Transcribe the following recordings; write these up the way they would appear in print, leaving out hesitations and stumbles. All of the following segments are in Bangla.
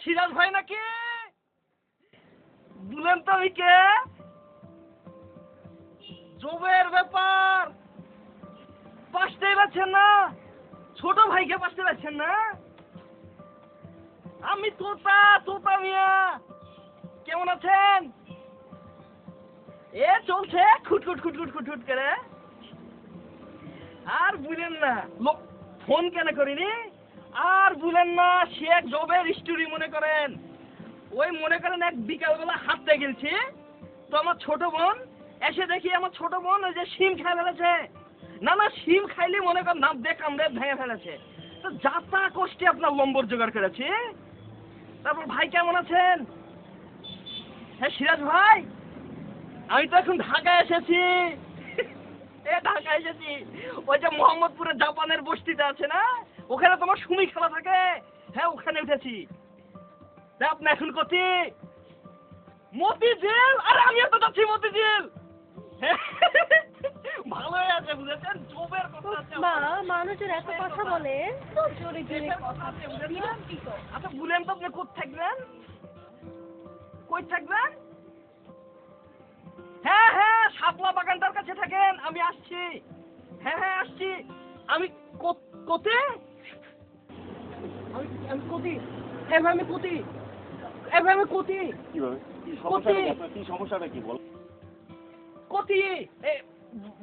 সিরাজ ভাই নাকি? বলেন তো আমি কে? জবের ব্যাপার পাশতেই পাচ্ছেন না, ছোট ভাইকে পাশতে পাচ্ছেন না। আমি তোতা, তোতা মিয়া, কেমন আছেন? এ চলছে খুটখুট খুটখুট খুটখুট করে। আর বুঝলেন না লোক ফোন কেন করিনি, আর বুঝলেন না সে এক জবের স্টোরি মনে করেন। ওই মনে করেন এক বিকালবেলা হাঁটতে গেছি, তো আমার ছোট বোন এসে দেখি আমার ছোট বোন ওই যে শিম খাই ফেলেছে। না না, শিম খাইলে মনে করেন নাম দিয়ে কামড়ে ভেঙে ফেলেছে। তো যাতা কষ্টে আপনার লম্বর জোগাড় করেছি। তারপর ভাই কেমন আছেন? হ্যাঁ সিরাজ ভাই, আমি তো এখন ঢাকায় এসেছি। ঢাকায় এসেছি, ওই যে মোহাম্মদপুরের জাপানের বস্তিতে আছে না, ওখানে তোমার সুমি খেলা থাকে। হ্যাঁ ওখানে উঠেছি। আপনি এখন কোথায়? মতিঝিল? আরে আমিও তো যাচ্ছি মতিঝিল। ভালোই আছে বুঝেছেন, জবের কথা আছে। মা, মানুষের এত কথা বলে তো জোরে জোরে কথা আছে বুঝেছেন। বিরক্তিকর। আচ্ছা বলেন তো আপনি কোথায় থাকবেন? কই থাকবেন? হ্যাঁ হ্যাঁ, শাপলা বাগানটার কাছে থাকেন, আমি আসছি। হ্যাঁ হ্যাঁ আসছি। আমি কোথায়? আমি কোথায়? হ্যাঁ ভাই আমি কোথায়? হ্যাঁ ভাই আমি কোথায়? কিভাবে? কি সমস্যাটা কি বল? কোথায়?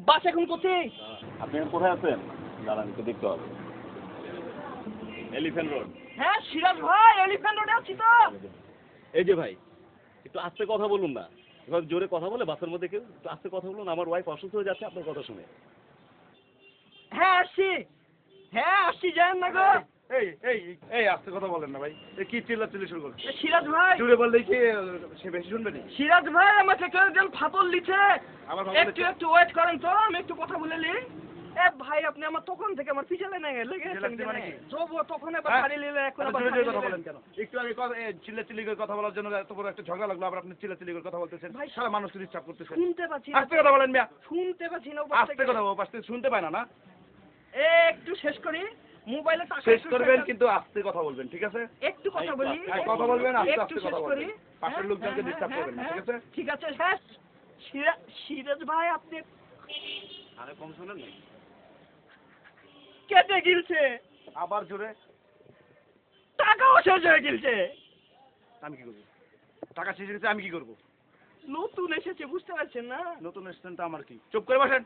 বাস এখন কোথায়? আপনি এখন কোথায় আছেন? দাঁড়ান একটু দেখতে হবে। Elephant road. হ্যাঁ সিরাজ ভাই, এলিফ্যান্ট রোডে আছি তো। এই যে ভাই, একটু আস্তে কথা বলুন না। এবার জোরে কথা বলে বাসের মধ্যে কেউ একটু আস্তে কথা বলুন। আমার ওয়াইফ অসুস্থ হয়ে যাচ্ছে আপনার কথা শুনে। হ্যাঁ আসছি, হ্যাঁ আসছি, যান না গো। এই এই এই আস্তে কথা বলেন না ভাই, এই কি চিল্লাচিল্লি শুরু করছে? সিরাজ ভাই, জুড়ে বললে কি সে বেশি শুনবে নি? সিরাজ ভাই আমাকে কেউ একজন ফাতল দিচ্ছে। আমার একটু ওয়েট করেন তো, আমি একটু কথা বলে নি। ভাই আপনি আমার তখন থেকে আমার পিছনে লেগে লাগছে মানে কি? তখন এবার ছাড়ি নিলে এখন আবার জোরে ছাড়ি কথা নিলেন। বলেন কেন? একটু আগে চিল্লাচিল্লি করে কথা বলার জন্য এত বড় একটা ঝগড়া লাগলো, আবার আপনি চিল্লাচিল্লি করে কথা বলতেছেন। ভাই, সারা মানুষকে ডিস্টার্ব করতেছেন। শুনতে পাচ্ছি না। আস্তে কথা বলেন মিয়া। শুনতে পাচ্ছি না ওপাশ আস্তে থেকে। কথা বলো, পাশ থেকে শুনতে পায় না না? একটু শেষ করি, মোবাইলে টাকা শেষ একটু করবেন শেষ- কিন্তু আস্তে কথা বলবেন, ঠিক আছে? একটু কথা বলি। কথা বলবেন, আস্তে একটু আস্তে শেষ কথা করি। বলবেন। পাশের লোকজনকে হ্যাঁ, ডিস্টার্ব হ্যাঁ, করবেন না, হ্যাঁ, ঠিক আছে? ঠিক আছে শেষ। সিরাজ ভাই আপনি আরে কম শুনেন না। কেটে গিলছে, আবার জোরে। টাকাও শেষ হয়ে গিলছে। আমি কি করবো? টাকা শেষ হয়ে গেছে, আমি কি করবো? নতুন এসেছে বুঝতে পারছেন না? নতুন এসেছেন তো আমার কি? চুপ করে বসেন।